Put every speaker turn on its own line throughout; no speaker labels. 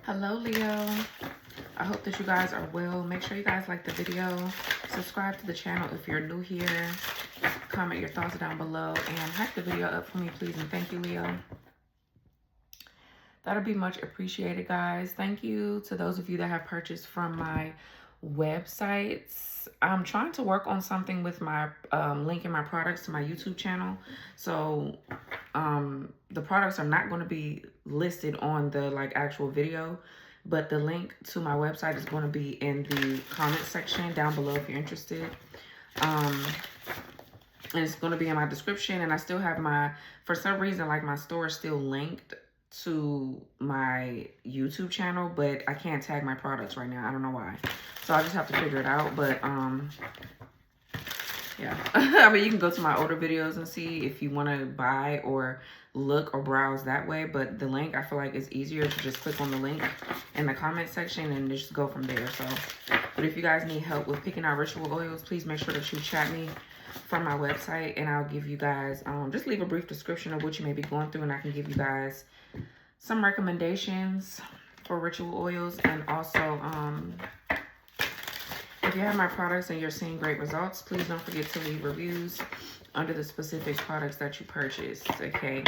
Hello, Leo. I hope that you guys are well. Make sure you guys like the video. Subscribe to the channel if you're new here. Comment your thoughts down below. And hype the video up for me, please. And thank you, Leo. That'll be much appreciated, guys. Thank you to those of you that have purchased from my websites. I'm trying to work on something with my linking my products to my YouTube channel. So the products are not going to be listed on the actual video, but the link to my website is going to be in the comment section down below if you're interested. And it's going to be in my description. And I still have for some reason, my store is still linked to my YouTube channel, but I can't tag my products right now. I don't know why. So I just have to figure it out. But yeah. I mean, you can go to my older videos and see if you want to buy or look or browse that way. But the link, I feel like it's easier to just click on the link in the comment section and just go from there. So, but if you guys need help with picking out ritual oils, please make sure that you chat me from my website, and I'll give you guys, just leave a brief description of what you may be going through, and I can give you guys some recommendations for ritual oils. And also, if you have my products and you're seeing great results, please don't forget to leave reviews under the specific products that you purchased, okay?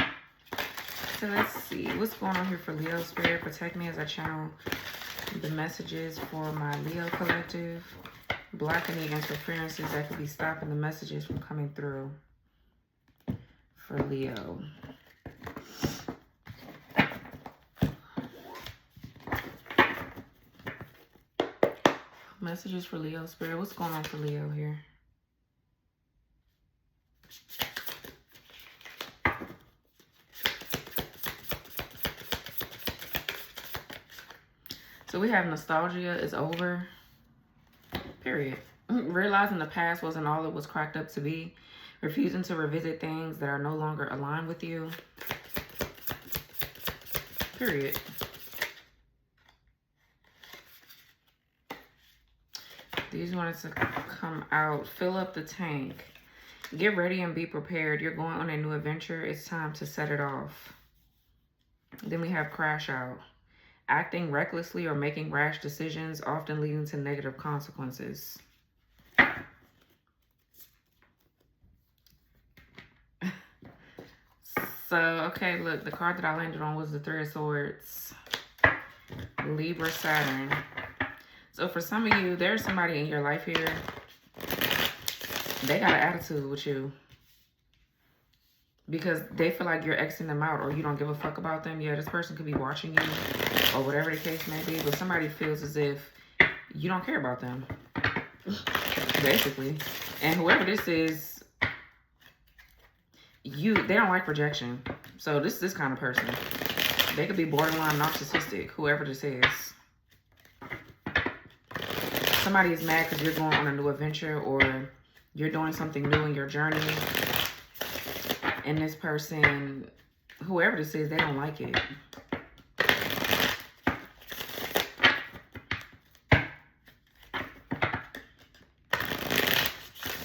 So let's see, what's going on here for Leo Spirit? Protect me as I channel the messages for my Leo collective. Block any interferences that could be stopping the messages from coming through for Leo. Messages for Leo Spirit. What's going on for Leo here? So we have nostalgia is over. Period. Realizing the past wasn't all it was cracked up to be. Refusing to revisit things that are no longer aligned with you. Period. These wanted to come out. Fill up the tank. Get ready and be prepared. You're going on a new adventure. It's time to set it off. Then we have crash out. Acting recklessly or making rash decisions, often leading to negative consequences. So, okay, look, the card that I landed on was the Three of Swords. Libra, Saturn. So for some of you, there's somebody in your life here. They got an attitude with you because they feel like you're Xing them out or you don't give a fuck about them. Yeah, this person could be watching you or whatever the case may be, but somebody feels as if you don't care about them, basically. And whoever this is, they don't like rejection. So this kind of person, they could be borderline narcissistic, whoever this is. Somebody is mad because you're going on a new adventure or you're doing something new in your journey. And this person, whoever this is, they don't like it.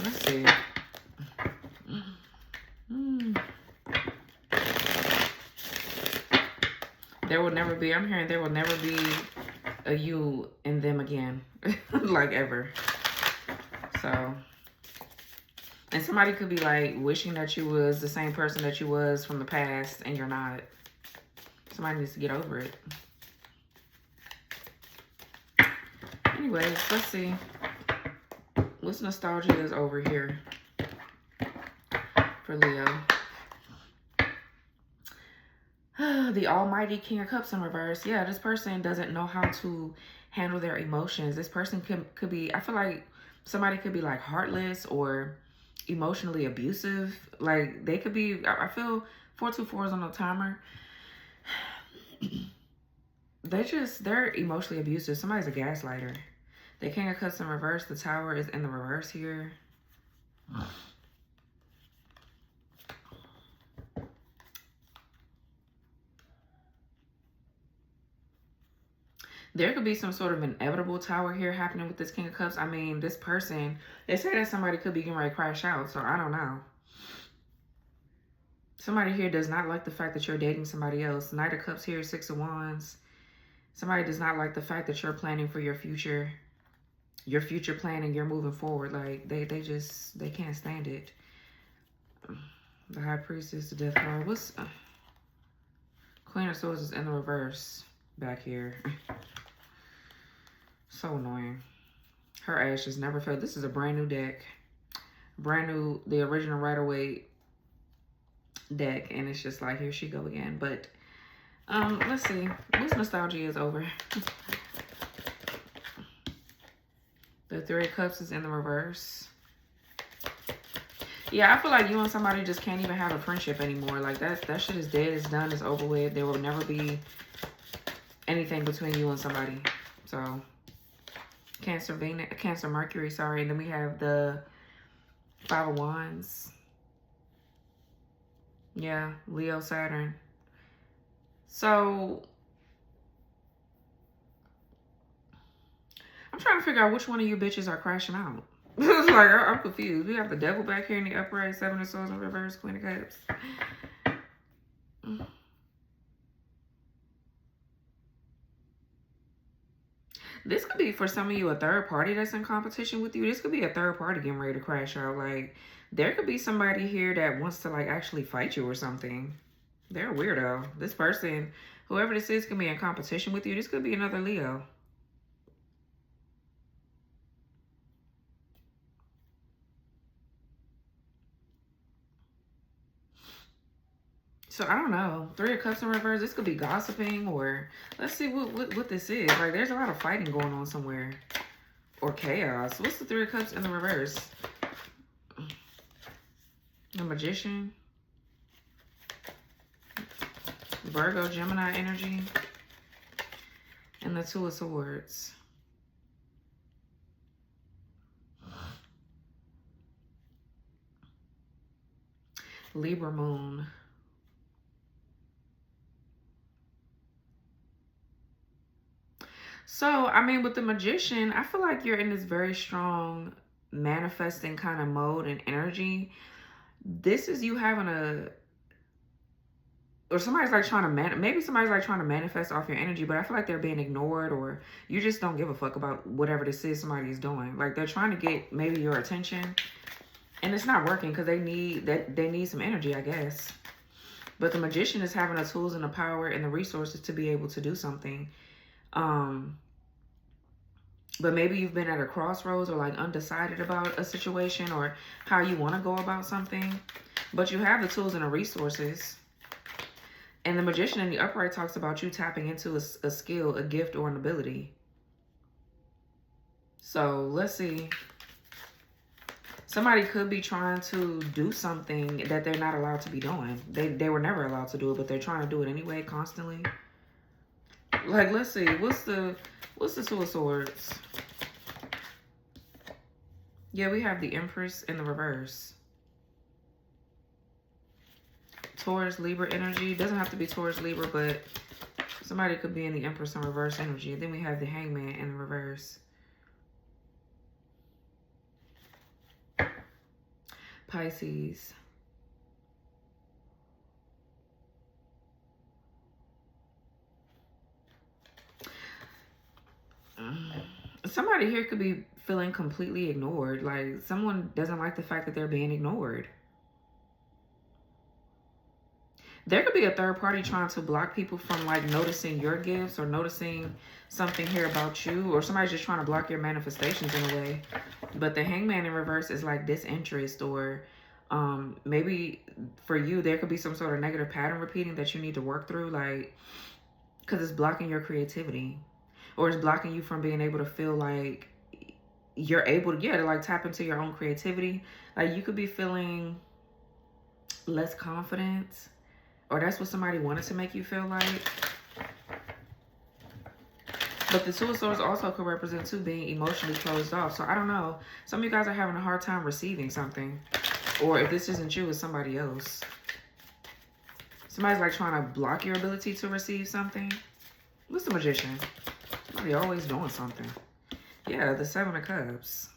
Let's see. There will never be, I'm hearing there will never be a you and them again. Like ever. So, and somebody could be like wishing that you was the same person that you was from the past and you're not. Somebody needs to get over it. Anyways, let's see. What's nostalgia is over here for Leo? The Almighty King of Cups in reverse. Yeah, this person doesn't know how to handle their emotions. This person could be, I feel like somebody could be like heartless or emotionally abusive. Like they could be, I feel 424 is on the timer. They're emotionally abusive. Somebody's a gaslighter. The King of Cups in reverse. The Tower is in the reverse here. There could be some sort of inevitable tower here happening with this King of Cups. I mean, this person, they say that somebody could be getting ready to crash out, so I don't know. Somebody here does not like the fact that you're dating somebody else. Knight of Cups here, Six of Wands. Somebody does not like the fact that you're planning for your future planning, you're moving forward. Like they can't stand it. The High Priestess, the Death card. What's Queen of Swords is in the reverse back here. So annoying. Her ashes never fell. This is a brand new deck. Brand new, the original Rider-Waite deck. And it's just like, here she go again. But let's see. This nostalgia is over. The Three of Cups is in the reverse. Yeah, I feel like you and somebody just can't even have a friendship anymore. Like that shit is dead, it's done, it's over with. There will never be anything between you and somebody. So Cancer Venus, Cancer Mercury, sorry. And then we have the Five of Wands. Yeah, Leo Saturn. So I'm trying to figure out which one of you bitches are crashing out. It's like, I'm confused. We have the Devil back here in the upright, Seven of Swords in reverse, Queen of Cups. This could be, for some of you, a third party that's in competition with you. This could be a third party getting ready to crash out. Like, there could be somebody here that wants to, like, actually fight you or something. They're a weirdo. This person, whoever this is, can be in competition with you. This could be another Leo. So I don't know. Three of Cups in reverse. This could be gossiping, or let's see what this is. Like, there's a lot of fighting going on somewhere, or chaos. What's the Three of Cups in the reverse? The Magician, Virgo, Gemini energy, and the Two of Swords. Libra moon. So, I mean, with the Magician, I feel like you're in this very strong manifesting kind of mode and energy. This is you having a, or somebody's like trying to maybe somebody's like trying to manifest off your energy, but I feel like they're being ignored, or you just don't give a fuck about whatever this is somebody's doing. Like, they're trying to get maybe your attention, and it's not working because they need some energy, I guess. But the Magician is having the tools and the power and the resources to be able to do something. But maybe you've been at a crossroads, or like undecided about a situation or how you want to go about something, but you have the tools and the resources. And the Magician in the upright talks about you tapping into a skill, a gift, or an ability. So let's see. Somebody could be trying to do something that they're not allowed to be doing. They were never allowed to do it, but they're trying to do it anyway, constantly. Like, let's see. What's the Two of Swords? Yeah, we have the Empress in the reverse. Taurus, Libra energy. Doesn't have to be Taurus, Libra, but somebody could be in the Empress in reverse energy. Then we have the Hangman in the reverse. Pisces. Somebody here could be feeling completely ignored. Like, someone doesn't like the fact that they're being ignored. There could be a third party trying to block people from, like, noticing your gifts or noticing something here about you, or somebody's just trying to block your manifestations in a way. But the Hangman in reverse is like disinterest, or maybe for you there could be some sort of negative pattern repeating that you need to work through, like, because it's blocking your creativity, or it's blocking you from being able to feel like you're able to, to like tap into your own creativity. Like, you could be feeling less confident, or that's what somebody wanted to make you feel like. But the Two of Swords also could represent too being emotionally closed off. So I don't know. Some of you guys are having a hard time receiving something. Or if this isn't you, it's somebody else. Somebody's like trying to block your ability to receive something. What's the Magician? Somebody always doing something. Yeah, the Seven of Cups.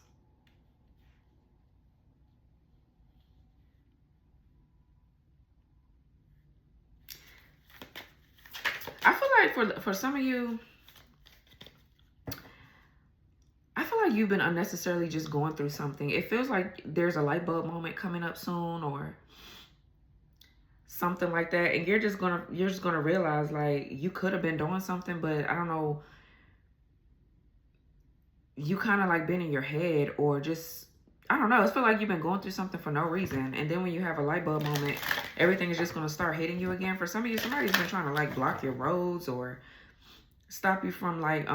I feel like for some of you, like you've been unnecessarily just going through something. It feels like there's a light bulb moment coming up soon or something like that. And you're just gonna realize like you could have been doing something, but I don't know, you kind of like been in your head or just, I don't know. It's feel like you've been going through something for no reason. And then when you have a light bulb moment, everything is just going to start hitting you again. For some of you, somebody's been trying to like block your roads or stop you from like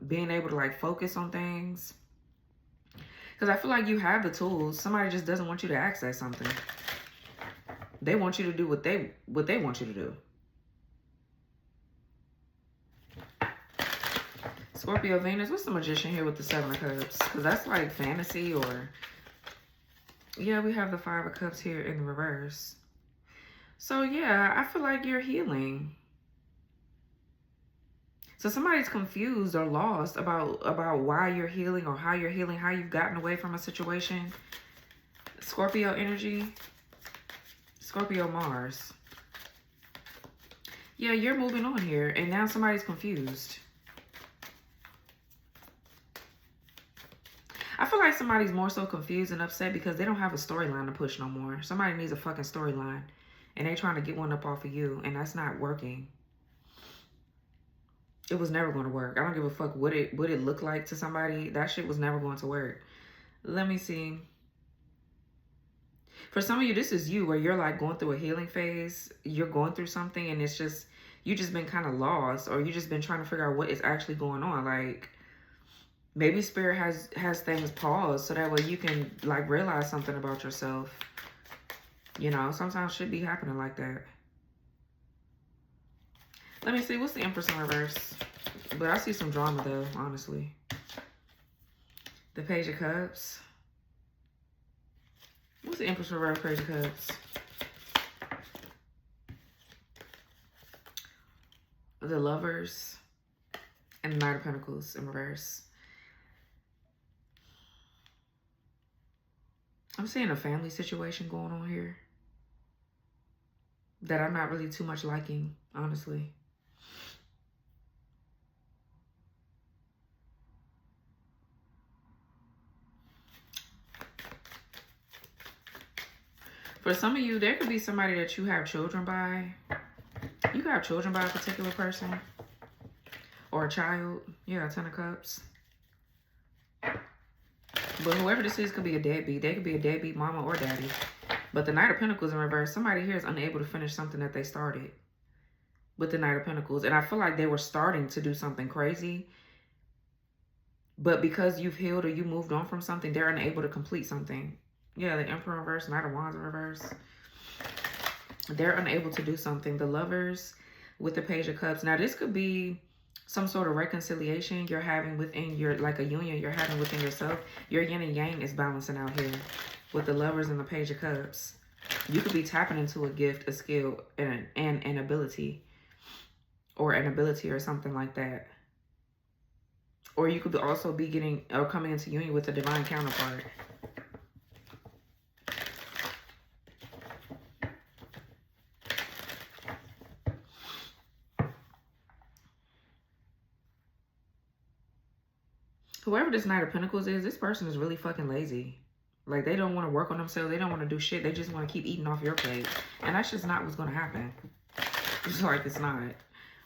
being able to like focus on things. Because I feel like you have the tools. Somebody just doesn't want you to access something. They want you to do what they want you to do. Scorpio Venus, what's the Magician here with the Seven of Cups? Because that's like fantasy or... Yeah, we have the Five of Cups here in the reverse. So yeah, I feel like you're healing. So somebody's confused or lost about why you're healing or how you're healing, how you've gotten away from a situation. Scorpio energy. Scorpio Mars. Yeah, you're moving on here and now somebody's confused. I feel like somebody's more so confused and upset because they don't have a storyline to push no more. Somebody needs a fucking storyline. And they're trying to get one up off of you. And that's not working. It was never going to work. I don't give a fuck what it looked like to somebody. That shit was never going to work. Let me see. For some of you, this is you where you're like going through a healing phase. You're going through something and it's just, you just been kind of lost. Or you just been trying to figure out what is actually going on. Like... Maybe Spirit has things paused so that way you can like realize something about yourself. You know, sometimes shit be happening like that. Let me see, what's the Empress in reverse? But I see some drama though, honestly. The Page of Cups. What's the Empress in reverse, Page of Cups? The Lovers and the Knight of Pentacles in reverse. I'm seeing a family situation going on here that I'm not really too much liking, honestly. For some of you, there could be somebody that you have children by. You could have children by a particular person or a child. Yeah, Ten of Cups. But whoever this is could be a deadbeat. They could be a deadbeat mama or daddy. But the Knight of Pentacles in reverse, somebody here is unable to finish something that they started with the Knight of Pentacles. And I feel like they were starting to do something crazy. But because you've healed or you moved on from something, they're unable to complete something. Yeah, the Emperor in reverse, Knight of Wands in reverse. They're unable to do something. The Lovers with the Page of Cups. Now, this could be some sort of reconciliation you're having within your, like a union you're having within yourself. Your yin and yang is balancing out here with the Lovers and the Page of Cups. You could be tapping into a gift, a skill, and an ability. Or an ability or something like that. Or you could also be getting or coming into union with a divine counterpart. Whoever this Knight of Pentacles is, this person is really fucking lazy. Like, they don't want to work on themselves. They don't want to do shit. They just want to keep eating off your plate. And that's just not what's going to happen. It's like, it's not.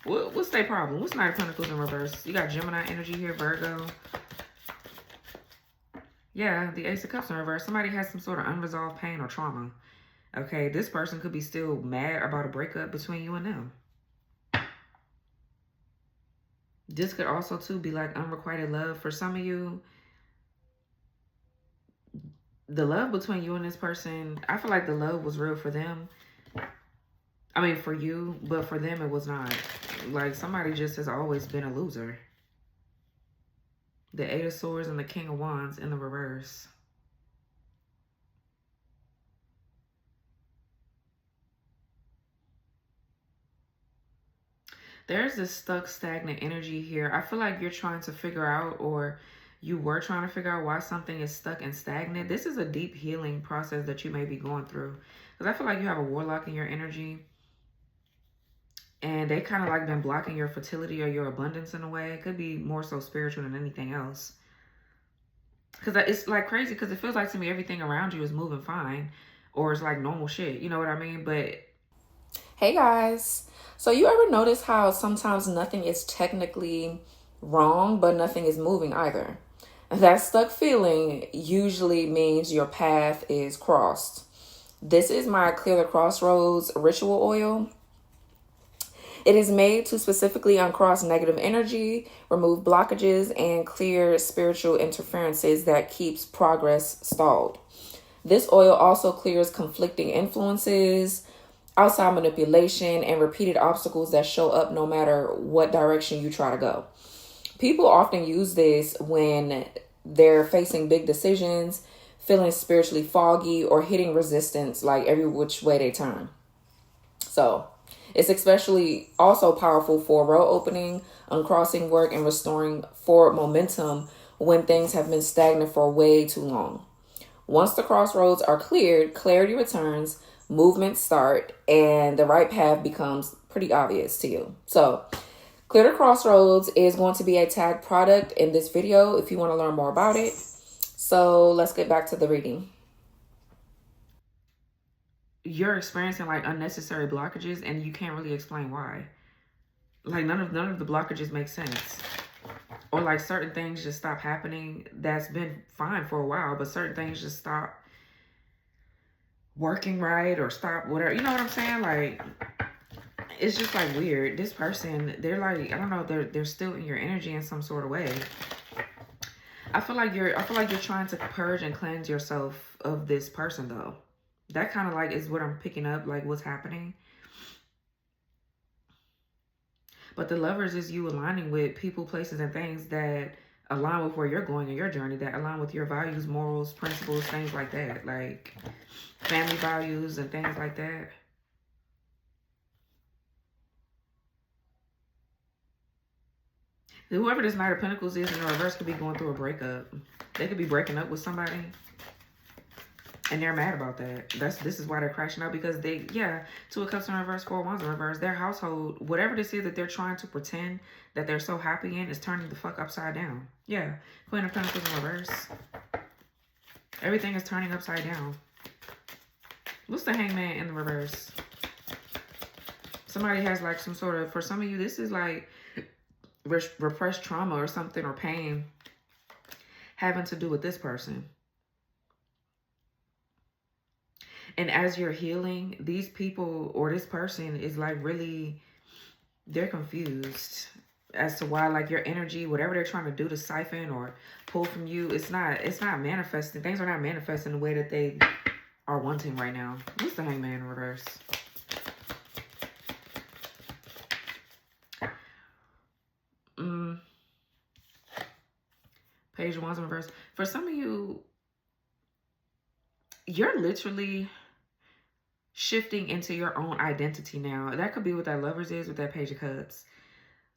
What's their problem? What's Knight of Pentacles in reverse? You got Gemini energy here, Virgo. Yeah, the Ace of Cups in reverse. Somebody has some sort of unresolved pain or trauma. Okay, this person could be still mad about a breakup between you and them. This could also, too, be like unrequited love. For some of you, the love between you and this person, I feel like the love was real for them. I mean, for you, but for them, it was not. Like, somebody just has always been a loser. The Eight of Swords and the King of Wands in the reverse. There's this stuck, stagnant energy here. I feel like you're trying to figure out, or you were trying to figure out why something is stuck and stagnant. This is a deep healing process that you may be going through. Because I feel like you have a warlock in your energy. And they kind of like been blocking your fertility or your abundance in a way. It could be more so spiritual than anything else. Because it's like crazy, because it feels like to me everything around you is moving fine, or it's like normal shit. You know what I mean? But
Hey guys. So you ever notice how sometimes nothing is technically wrong, but nothing is moving either? That stuck feeling usually means your path is crossed. This is my Clear the Crossroads ritual oil. It is made to specifically uncross negative energy, remove blockages, and clear spiritual interferences that keeps progress stalled. This oil also clears conflicting influences, outside manipulation, and repeated obstacles that show up no matter what direction you try to go. People often use this when they're facing big decisions, feeling spiritually foggy, or hitting resistance like every which way they turn. So, it's especially also powerful for road opening, uncrossing work, and restoring forward momentum when things have been stagnant for way too long. Once the crossroads are cleared, clarity returns, movements start, and the right path becomes pretty obvious to you. So, Clear the Crossroads is going to be a tag product in this video if you want to learn more about it. So, let's get back to the reading.
you're experiencing like unnecessary blockages, and you can't really explain why. Like none of the blockages make sense. Or like certain things just stop happening that's been fine for a while, but certain things just stop working right or stop whatever. You know what I'm saying? Like it's just like weird. This person, they're like, I don't know, they're still in your energy in some sort of way. I feel like you're trying to purge and cleanse yourself of this person though. That kind of like is what I'm picking up, like what's happening. But the lovers is you aligning with people, places, and things that align with where you're going in your journey, that align with your values, morals, principles, things like that. Like family values and things like that. Whoever this Knight of Pentacles is in the reverse could be going through a breakup. They could be breaking up with somebody. And they're mad about that. This is why they're crashing out, because they, yeah, Two of Cups in reverse, Four of Wands in reverse. Their household, whatever this is that they're trying to pretend that they're so happy in, is turning the fuck upside down. Yeah, Queen of Pentacles in reverse. Everything is turning upside down. What's the Hangman in the reverse? Somebody has like some sort of, for some of you, this is like repressed trauma or something, or pain having to do with this person. And as you're healing, these people or this person is like really, they're confused as to why, like, your energy, whatever they're trying to do to siphon or pull from you, it's not manifesting. Things are not manifesting the way that they are wanting right now. What's the Hangman in reverse? Page of Wands in reverse. For some of you, you're literally shifting into your own identity now. That could be what that Lovers is with that Page of Cups.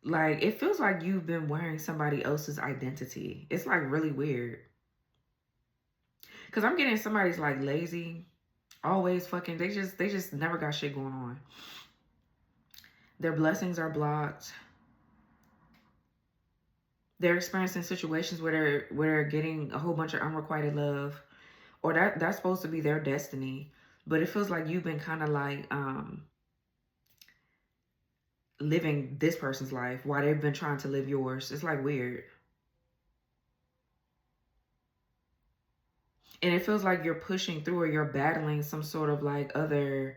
Like, it feels like you've been wearing somebody else's identity. It's like really weird. Because I'm getting somebody's like lazy, always fucking, they just never got shit going on. Their blessings are blocked. They're experiencing situations where they're getting a whole bunch of unrequited love. Or that's supposed to be their destiny. But it feels like you've been kind of like living this person's life while they've been trying to live yours. It's like weird. And it feels like you're pushing through, or you're battling some sort of like other,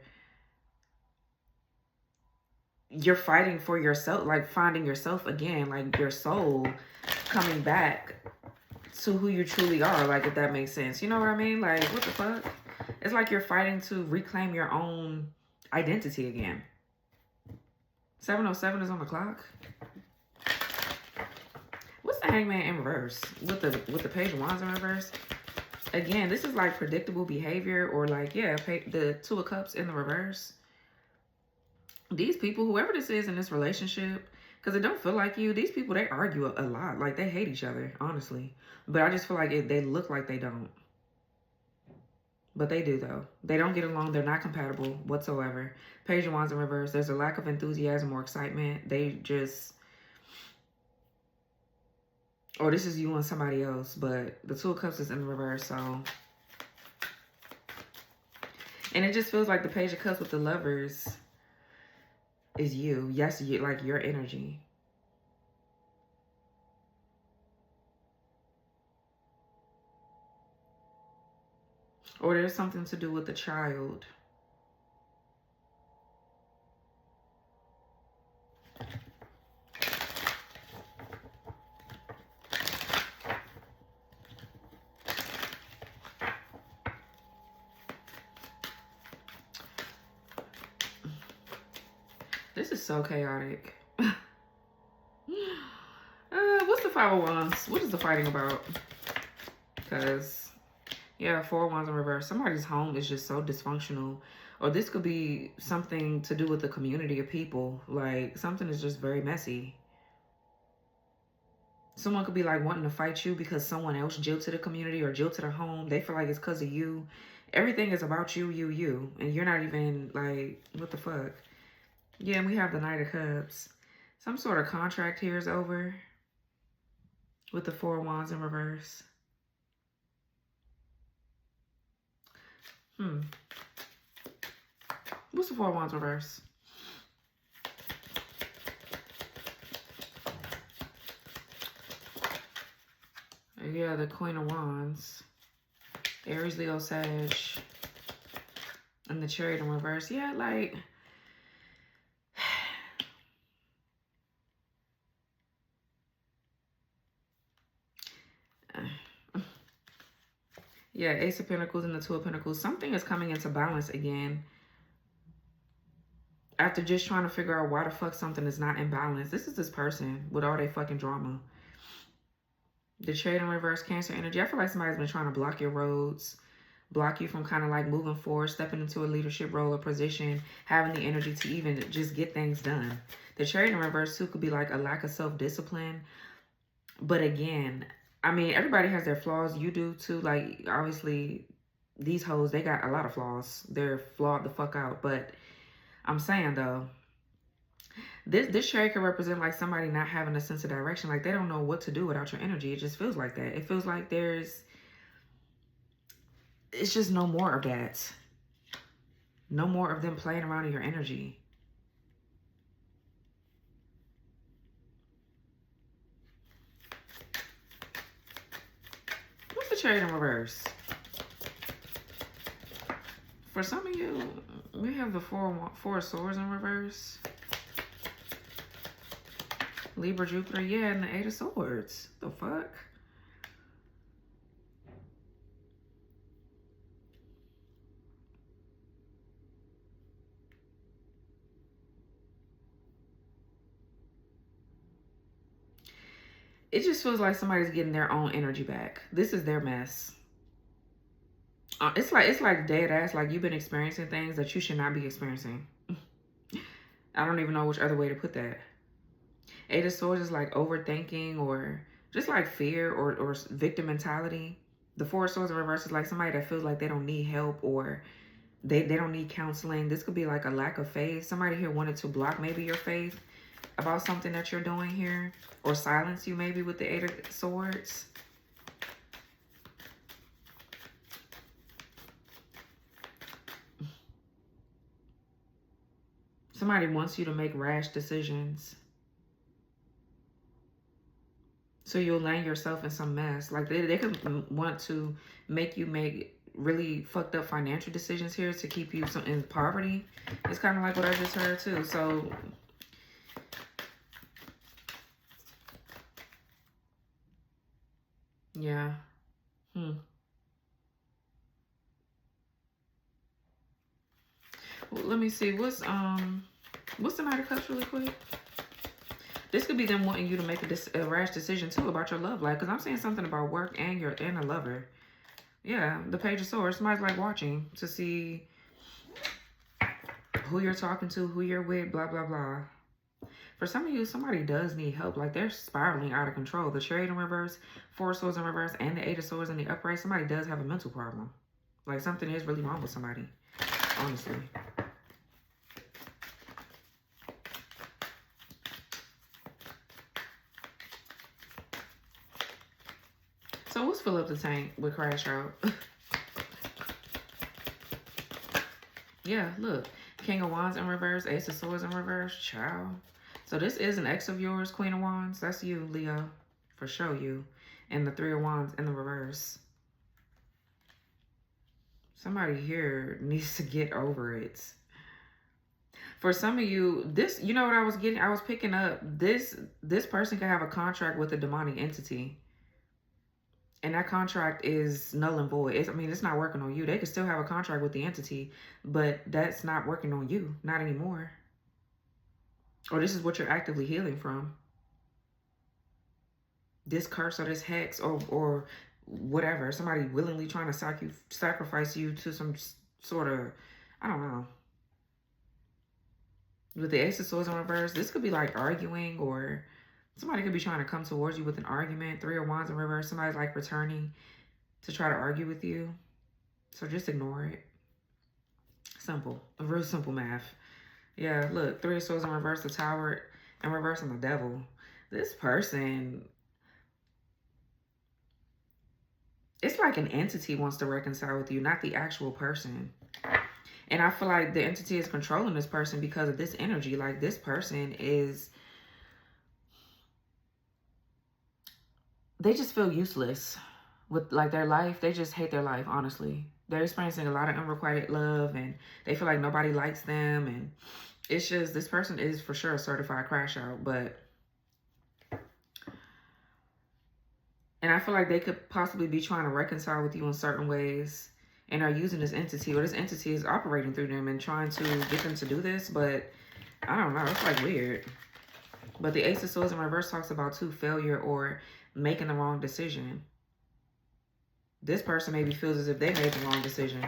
you're fighting for yourself, like finding yourself again, like your soul coming back to who you truly are, like, if that makes sense. You know what I mean? Like, what the fuck? It's like you're fighting to reclaim your own identity again. 7:07 is on the clock. What's the Hangman in reverse? With the Page of Wands in reverse? Again, this is like predictable behavior, or like, yeah, the Two of Cups in the reverse. These people, whoever this is in this relationship, because it don't feel like you, these people, they argue a lot. Like, they hate each other, honestly. But I just feel like they look like they don't. But they do, though. They don't get along. They're not compatible whatsoever. Page of Wands in reverse. There's a lack of enthusiasm or excitement. They just, Or this is you and somebody else, but the Two of Cups is in the reverse, so. And it just feels like the Page of Cups with the Lovers is you. Yes, you, like your energy. Or there's something to do with the child. This is so chaotic. What's the Five of Wands? What is the fighting about? Because, yeah, Four of Wands in reverse. Somebody's home is just so dysfunctional. Or this could be something to do with the community of people. Like, something is just very messy. Someone could be like wanting to fight you because someone else jilted the community or jilted their home. They feel like it's because of you. Everything is about you, you. And you're not even like, what the fuck? Yeah, and we have the Knight of Cups. Some sort of contract here is over with the Four of Wands in reverse. What's the Four of Wands reverse? Yeah, the Queen of Wands. Aries, Leo, Sag. And the Chariot in reverse. Yeah, like... yeah, Ace of Pentacles and the Two of Pentacles. Something is coming into balance again. After just trying to figure out why the fuck something is not in balance. This is this person with all their fucking drama. The Chariot in reverse, Cancer energy. I feel like somebody's been trying to block your roads. Block you from kind of like moving forward, stepping into a leadership role or position, having the energy to even just get things done. The Chariot in reverse too could be like a lack of self-discipline. But again, I mean, everybody has their flaws. You do too. Like, obviously, these hoes, they got a lot of flaws. They're flawed the fuck out. But I'm saying, though, this chariot could represent like somebody not having a sense of direction. Like, they don't know what to do without your energy. It just feels like that. It feels like it's just no more of that. No more of them playing around in your energy. What's the Chariot in reverse? For some of you, we have the Four of Swords in reverse. Libra, Jupiter, yeah, and the Eight of Swords. The fuck? It just feels like somebody's getting their own energy back. This is their mess. It's like dead ass. Like, you've been experiencing things that you should not be experiencing. I don't even know which other way to put that. Eight of Swords is like overthinking or just like fear or victim mentality. The Four of Swords in reverse is like somebody that feels like they don't need help or they don't need counseling. This could be like a lack of faith. Somebody here wanted to block maybe your faith about something that you're doing here, or silence you maybe with the Eight of Swords. Somebody wants you to make rash decisions, so you'll land yourself in some mess. Like, they could want to make you make really fucked up financial decisions here to keep you in poverty. It's kind of like what I just heard too. So yeah. Well, let me see. What's the Knight of Cups really quick? This could be them wanting you to make a rash decision too about your love life. Because I'm saying something about work and a lover. Yeah, the Page of Swords. Somebody's like watching to see who you're talking to, who you're with, blah, blah, blah. For some of you, somebody does need help. Like, they're spiraling out of control. The Chariot in reverse, Four of Swords in reverse, and the Eight of Swords in the upright. Somebody does have a mental problem. Like, something is really wrong with somebody. Honestly. So let's fill up the tank with Crash Out. Yeah, look. King of Wands in reverse, Ace of Swords in reverse, child. So this is an ex of yours, Queen of Wands. That's you, Leo. For sure you. And the Three of Wands in the reverse. Somebody here needs to get over it. For some of you, this, you know what I was getting? I was picking up this person could have a contract with a demonic entity. And that contract is null and void. I mean, it's not working on you. They could still have a contract with the entity, but that's not working on you. Not anymore. Or this is what you're actively healing from. This curse or this hex or whatever. Somebody willingly trying to sacrifice you to some sort of, I don't know. With the Ace of Swords in reverse, this could be like arguing, or somebody could be trying to come towards you with an argument. Three of Wands in reverse, somebody's like returning to try to argue with you. So just ignore it. Simple. A real simple math. Yeah, look. Three of Swords in reverse, the Tower in reverse, and the Devil. This person, it's like an entity wants to reconcile with you, not the actual person. And I feel like the entity is controlling this person because of this energy. Like this person is, they just feel useless with like their life. They just hate their life, honestly. They're experiencing a lot of unrequited love and they feel like nobody likes them. And it's just, this person is for sure a certified crash out, but, and I feel like they could possibly be trying to reconcile with you in certain ways and are using this entity, or this entity is operating through them and trying to get them to do this, but I don't know, it's like weird. But the Ace of Swords in reverse talks about too, failure or making the wrong decision. This person maybe feels as if they made the wrong decision.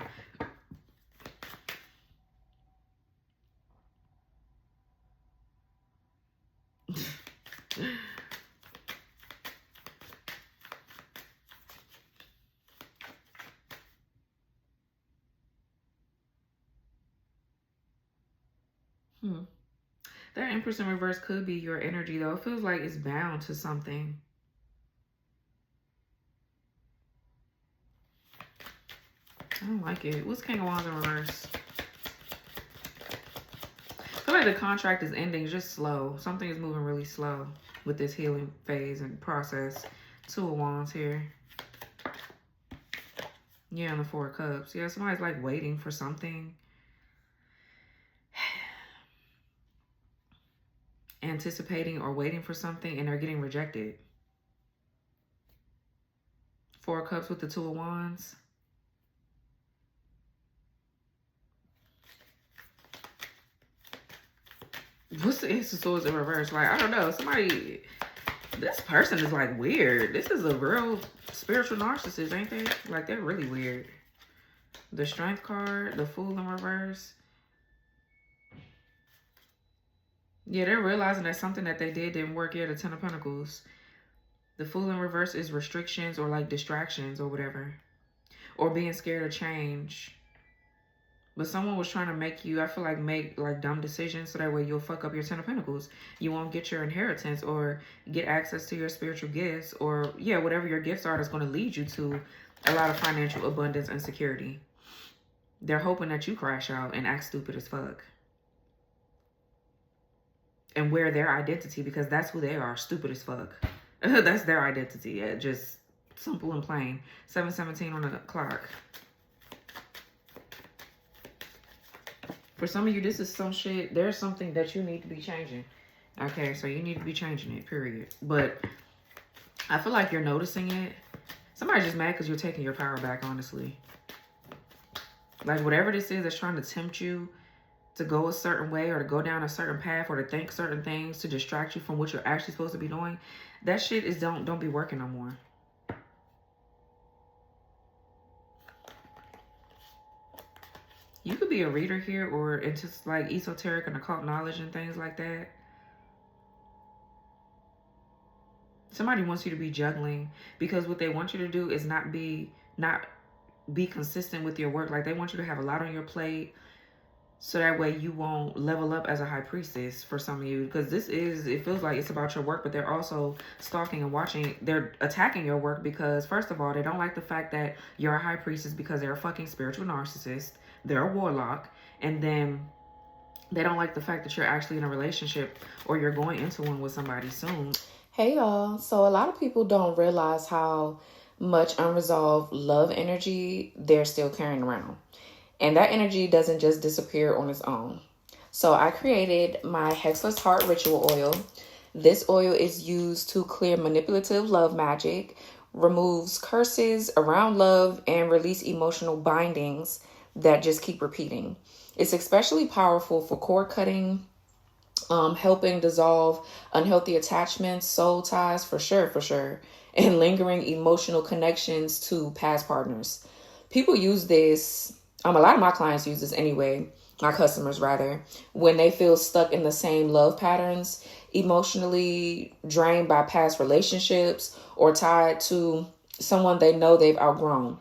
That Empress in reverse could be your energy, though. It feels like it's bound to something. I don't like it. What's King of Wands in reverse? I feel like the contract is ending just slow. Something is moving really slow with this healing phase and process. Two of Wands here. Yeah, and the Four of Cups. Yeah, somebody's like waiting for something. Anticipating or waiting for something, and they're getting rejected. Four of Cups with the Two of Wands. What's the Ace of Swords in reverse? Like, I don't know. Somebody, this person is like weird. This is a real spiritual narcissist, ain't they? Like, they're really weird. The Strength card, the Fool in reverse. Yeah, they're realizing that something that they didn't work. Yeah, the Ten of Pentacles. The Fool in reverse is restrictions or like distractions or whatever. Or being scared of change. But someone was trying to make you, I feel like, make like dumb decisions so that way you'll fuck up your Ten of Pentacles. You won't get your inheritance or get access to your spiritual gifts, or yeah, whatever your gifts are that's going to lead you to a lot of financial abundance and security. They're hoping that you crash out and act stupid as fuck. And wear their identity, because that's who they are, stupid as fuck. That's their identity. Yeah, just simple and plain. 7:17 on the clock. For some of you, this is some shit. There's something that you need to be changing. Okay, so you need to be changing it, period. But I feel like you're noticing it. Somebody's just mad because you're taking your power back, honestly. Like, whatever this is that's trying to tempt you to go a certain way or to go down a certain path or to think certain things to distract you from what you're actually supposed to be doing, that shit is don't be working no more. You could be a reader here or into like esoteric and occult knowledge and things like that. Somebody wants you to be juggling, because what they want you to do is not be consistent with your work. Like, they want you to have a lot on your plate. So that way you won't level up as a high priestess for some of you. Because it feels like it's about your work, but they're also stalking and watching. They're attacking your work because, first of all, they don't like the fact that you're a high priestess because they're a fucking spiritual narcissist. They're a warlock. And then they don't like the fact that you're actually in a relationship or you're going into one with somebody soon.
Hey y'all. So a lot of people don't realize how much unresolved love energy they're still carrying around. And that energy doesn't just disappear on its own. So I created my Hexless Heart Ritual Oil. This oil is used to clear manipulative love magic, removes curses around love, and release emotional bindings that just keep repeating. It's especially powerful for cord cutting, helping dissolve unhealthy attachments, soul ties, for sure, and lingering emotional connections to past partners. People use this, a lot of my clients use this anyway, my customers rather, when they feel stuck in the same love patterns, emotionally drained by past relationships, or tied to someone they know they've outgrown.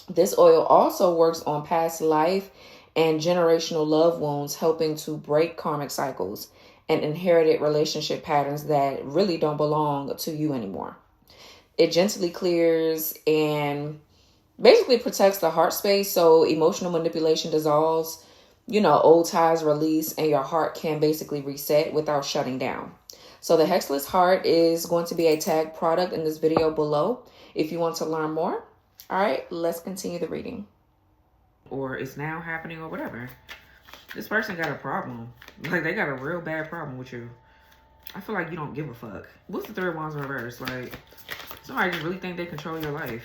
This oil also works on past life and generational love wounds, helping to break karmic cycles and inherited relationship patterns that really don't belong to you anymore. It gently clears and basically protects the heart space so emotional manipulation dissolves, old ties release, and your heart can basically reset without shutting down. So the Hexless Heart is going to be a tag product in this video below if you want to learn more. All right, let's continue the reading.
Or it's now happening or whatever. This person got a problem. Like, they got a real bad problem with you. I feel like you don't give a fuck. What's the Three of Wands in reverse? Like, somebody just really think they control your life.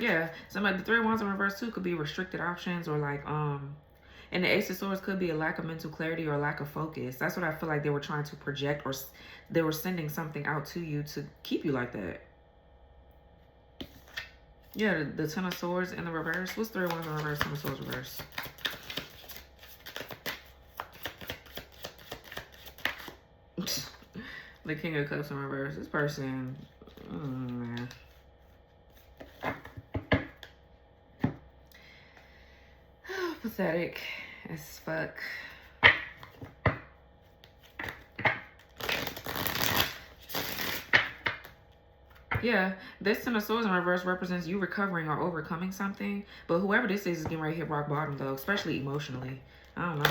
Yeah, the Three of Wands in reverse too could be restricted options, or like, and the Ace of Swords could be a lack of mental clarity or lack of focus. That's what I feel like they were trying to project, or they were sending something out to you to keep you like that. Yeah, the Ten of Swords in the reverse. What's Three of Wands in reverse, Ten of Swords reverse? The King of Cups in reverse. This person, man. Pathetic as fuck. Yeah, this Ten of Swords in reverse represents you recovering or overcoming something. But whoever this is getting ready to hit rock bottom, though, especially emotionally. I don't know.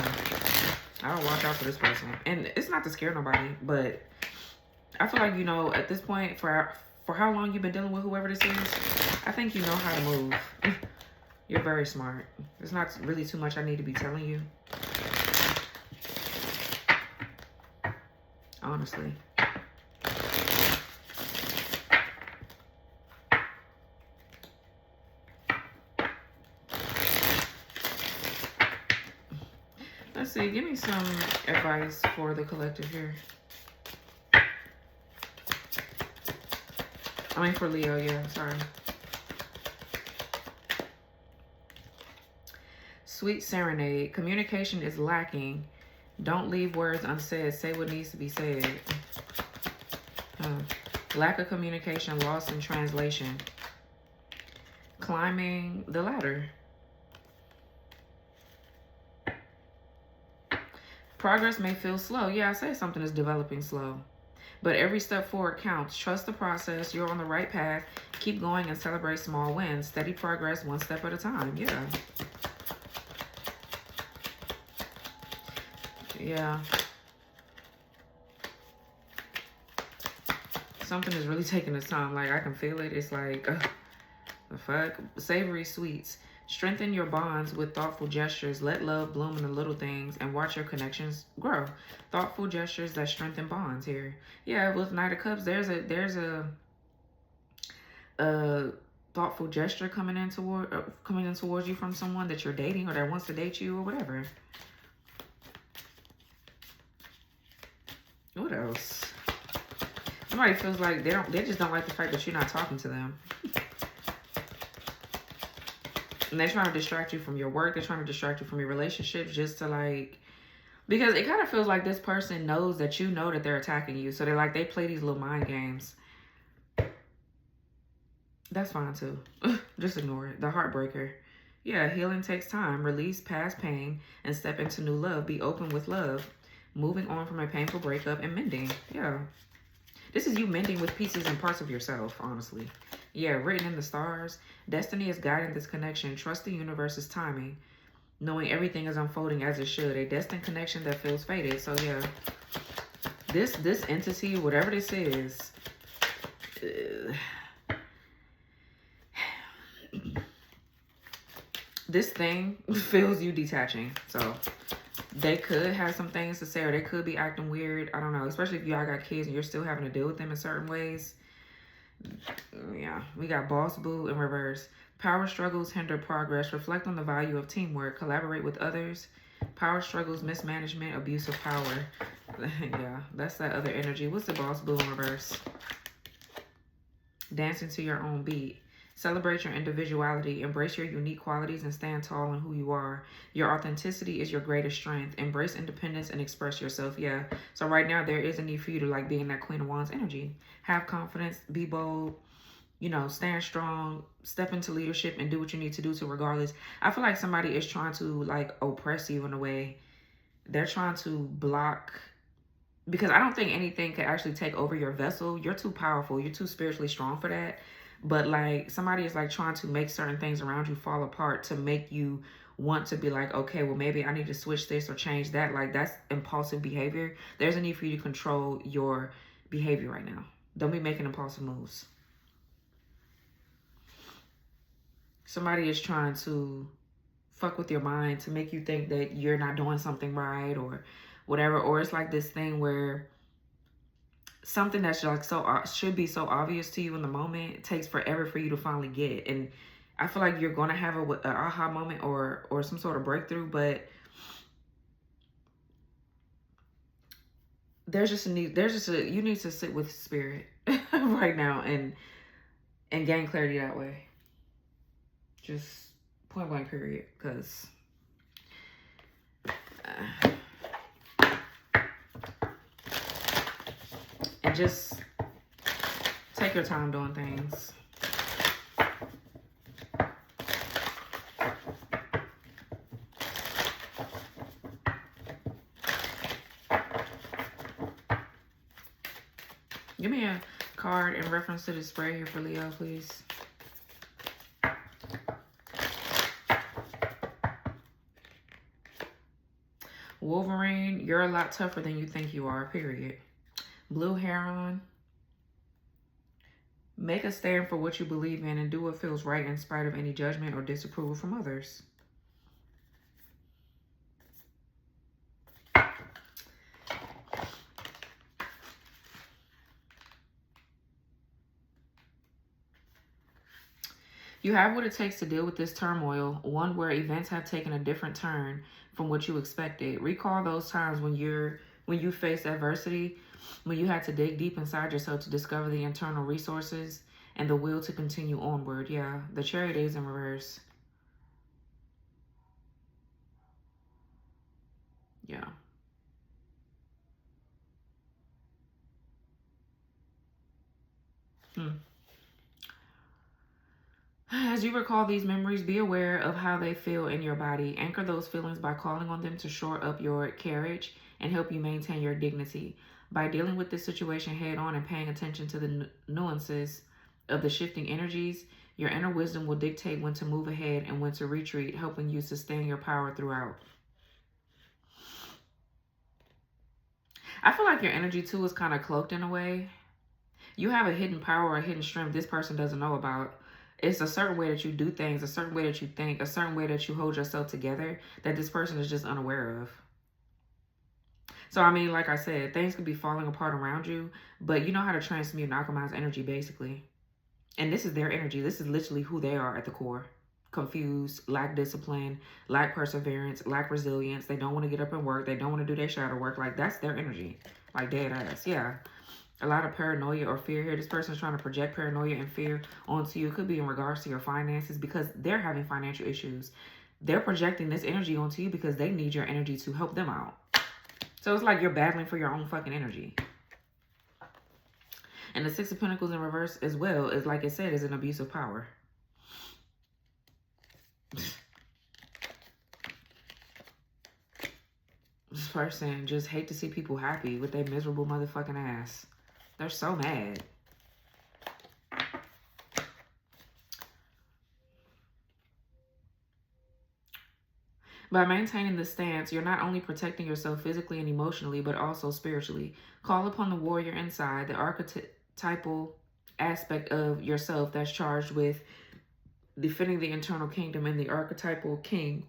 I don't watch out for this person. And it's not to scare nobody, but I feel like, at this point, for how long you've been dealing with whoever this is, I think you know how to move. You're very smart. There's not really too much I need to be telling you. Honestly. Let's see. Give me some advice for the collective here. I mean, for Leo, yeah. Sorry. Sweet serenade. Communication is lacking. Don't leave words unsaid. Say what needs to be said. Lack of communication, lost in translation. Climbing the ladder. Progress may feel slow. Yeah, I say something is developing slow. But every step forward counts. Trust the process. You're on the right path. Keep going and celebrate small wins. Steady progress, one step at a time. Yeah. Yeah. Something is really taking its time. Like, I can feel it. It's like, the fuck? Savory sweets. Strengthen your bonds with thoughtful gestures. Let love bloom in the little things and watch your connections grow. Thoughtful gestures that strengthen bonds here. Yeah, with Knight of Cups, there's a thoughtful gesture coming in towards you from someone that you're dating or that wants to date you or whatever. What else? Somebody feels like they just don't like the fact that you're not talking to them. And they're trying to distract you from your work. They're trying to distract you from your relationships just to like, because it kind of feels like this person knows that you know that they're attacking you. So they play these little mind games. That's fine too. Just ignore it. The heartbreaker. Yeah, healing takes time. Release past pain and step into new love. Be open with love. Moving on from a painful breakup and mending. Yeah. This is you mending with pieces and parts of yourself, honestly. Yeah, written in the stars. Destiny is guiding this connection. Trust the universe's timing. Knowing everything is unfolding as it should. A destined connection that feels fated. So yeah. This entity, whatever this is, this thing feels you detaching. So they could have some things to say, or they could be acting weird. I don't know. Especially if y'all got kids and you're still having to deal with them in certain ways. Yeah, we got boss boo in reverse. Power struggles hinder progress. Reflect on the value of teamwork. Collaborate with others. Power struggles, mismanagement, abuse of power. Yeah, that's that other energy. What's the boss boo in reverse? Dancing to your own beat. Celebrate your individuality. Embrace your unique qualities and stand tall in who you are. Your authenticity is your greatest strength. Embrace independence and express yourself. Yeah. So right now there is a need for you to like be in that Queen of Wands energy. Have confidence. Be bold. You know, stand strong. Step into leadership and do what you need to do to regardless. I feel like somebody is trying to like oppress you in a way. They're trying to block, because I don't think anything can actually take over your vessel. You're too powerful. You're too spiritually strong for that. But like somebody is like trying to make certain things around you fall apart to make you want to be like, okay, well, maybe I need to switch this or change that. Like that's impulsive behavior. There's a need for you to control your behavior right now. Don't be making impulsive moves. Somebody is trying to fuck with your mind to make you think that you're not doing something right or whatever. Or it's like this thing where something that's like so should be so obvious to you in the moment, it takes forever for you to finally get. And I feel like you're gonna have a aha moment or some sort of breakthrough, but you need to sit with spirit right now and gain clarity that way. Just point blank period. Because and just take your time doing things. Give me a card in reference to the spread here for Leo, please. Wolverine, you're a lot tougher than you think you are, period. Blue Heron, make a stand for what you believe in and do what feels right in spite of any judgment or disapproval from others. You have what it takes to deal with this turmoil, one where events have taken a different turn from what you expected. Recall those times when you faced adversity, when you had to dig deep inside yourself to discover the internal resources and the will to continue onward. Yeah, the Chariot is in reverse. Yeah. As you recall these memories, be aware of how they feel in your body. Anchor those feelings by calling on them to shore up your courage and help you maintain your dignity. By dealing with this situation head on and paying attention to the nuances of the shifting energies, your inner wisdom will dictate when to move ahead and when to retreat, helping you sustain your power throughout. I feel like your energy too is kind of cloaked in a way. You have a hidden power or a hidden strength this person doesn't know about. It's a certain way that you do things, a certain way that you think, a certain way that you hold yourself together that this person is just unaware of. So, I mean, like I said, things could be falling apart around you, but you know how to transmute and alchemize energy, basically. And this is their energy. This is literally who they are at the core. Confused, lack discipline, lack perseverance, lack resilience. They don't want to get up and work. They don't want to do their shadow work. Like, that's their energy. Like, dead ass. Yeah. A lot of paranoia or fear here. This person is trying to project paranoia and fear onto you. It could be in regards to your finances because they're having financial issues. They're projecting this energy onto you because they need your energy to help them out. So it's like you're battling for your own fucking energy. And the Six of Pentacles in reverse as well is, like I said, is an abuse of power. person just hate to see people happy with their miserable motherfucking ass. They're so mad. By maintaining this stance, you're not only protecting yourself physically and emotionally, but also spiritually. Call upon the warrior inside, the archetypal aspect of yourself that's charged with defending the internal kingdom, and the archetypal king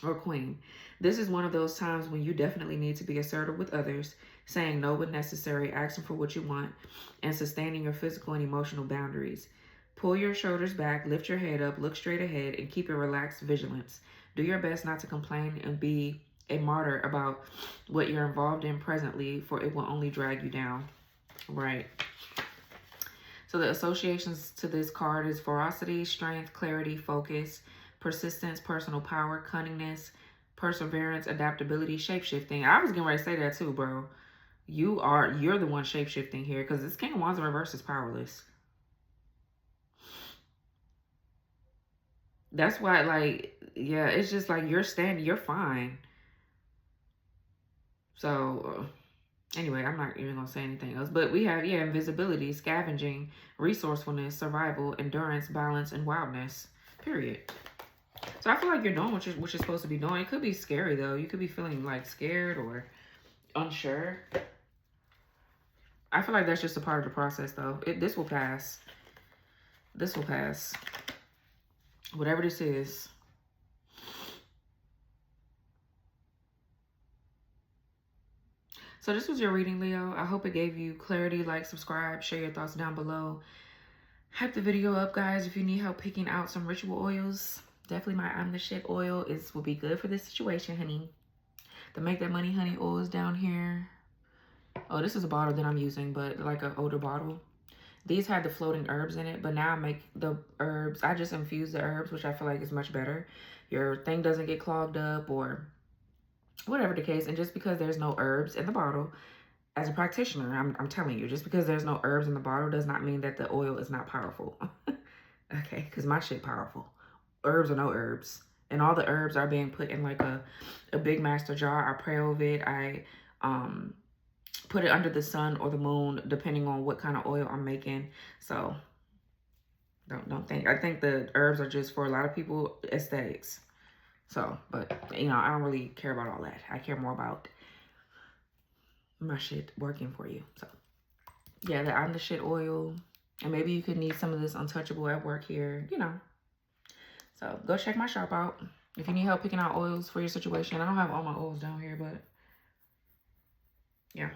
or queen. This is one of those times when you definitely need to be assertive with others, saying no when necessary, asking for what you want, and sustaining your physical and emotional boundaries. Pull your shoulders back, lift your head up, look straight ahead, and keep a relaxed vigilance. Do your best not to complain and be a martyr about what you're involved in presently, for it will only drag you down. Right. So the associations to this card is ferocity, strength, clarity, focus, persistence, personal power, cunningness, perseverance, adaptability, shapeshifting. I was getting ready to say that too, bro. You're the one shapeshifting here, because this King of Wands in reverse is powerless. That's why, like, yeah, it's just like you're standing, you're fine. So, anyway, I'm not even gonna say anything else. But we have, yeah, invisibility, scavenging, resourcefulness, survival, endurance, balance, and wildness. Period. So I feel like you're doing what you're supposed to be doing. It could be scary though. You could be feeling like scared or unsure. I feel like that's just a part of the process though. This will pass. This will pass. Whatever this is. So this was your reading, Leo. I hope it gave you clarity. Like, subscribe, share your thoughts down below. Hype the video up, guys. If you need help picking out some ritual oils, definitely my I'm the Shit oil will be good for this situation, honey. The Make That Money Honey oil is down here. Oh, this is a bottle that I'm using, but like an older bottle. These had the floating herbs in it, but now I make the herbs. I just infuse the herbs, which I feel like is much better. Your thing doesn't get clogged up or whatever the case. And just because there's no herbs in the bottle, as a practitioner, I'm telling you, just because there's no herbs in the bottle does not mean that the oil is not powerful. Okay, because my shit powerful. Herbs or no herbs. And all the herbs are being put in like a big master jar. I pray over it. I put it under the sun or the moon, depending on what kind of oil I'm making. So don't think. I think the herbs are just for a lot of people, aesthetics. So, but you know, I don't really care about all that. I care more about my shit working for you. So yeah, the I'm the Shit oil. And maybe you could need some of this untouchable at work here, you know. So go check my shop out. If you need help picking out oils for your situation. I don't have all my oils down here, but yeah.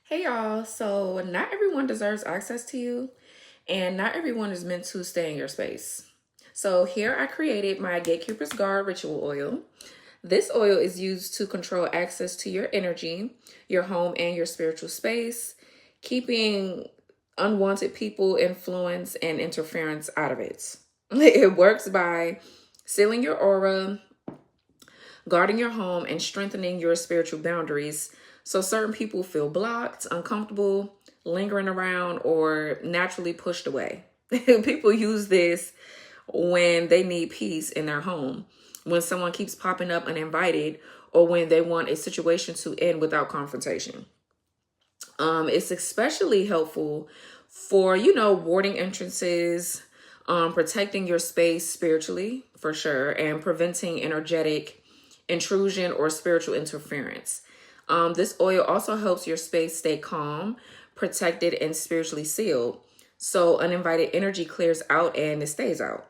Hey y'all, so not everyone deserves access to you, and not everyone is meant to stay in your space. So here I created my Gatekeeper's Guard Ritual Oil. This oil is used to control access to your energy, your home, and your spiritual space, keeping unwanted people, influence, and interference out of it. It works by sealing your aura, guarding your home, and strengthening your spiritual boundaries so certain people feel blocked, uncomfortable, lingering around, or naturally pushed away. People use this when they need peace in their home, when someone keeps popping up uninvited, or when they want a situation to end without confrontation. It's especially helpful for, warding entrances, protecting your space spiritually, for sure, and preventing energetic intrusion or spiritual interference. This oil also helps your space stay calm, protected, and spiritually sealed, so uninvited energy clears out and it stays out.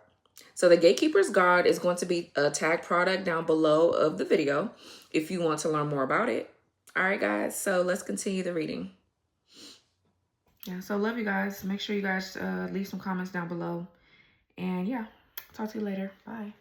So the Gatekeeper's Guard is going to be a tag product down below of the video if you want to learn more about it. All right, guys, so let's continue the reading. Yeah, so love you guys. Make sure you guys leave some comments down below. And yeah, talk to you later. Bye.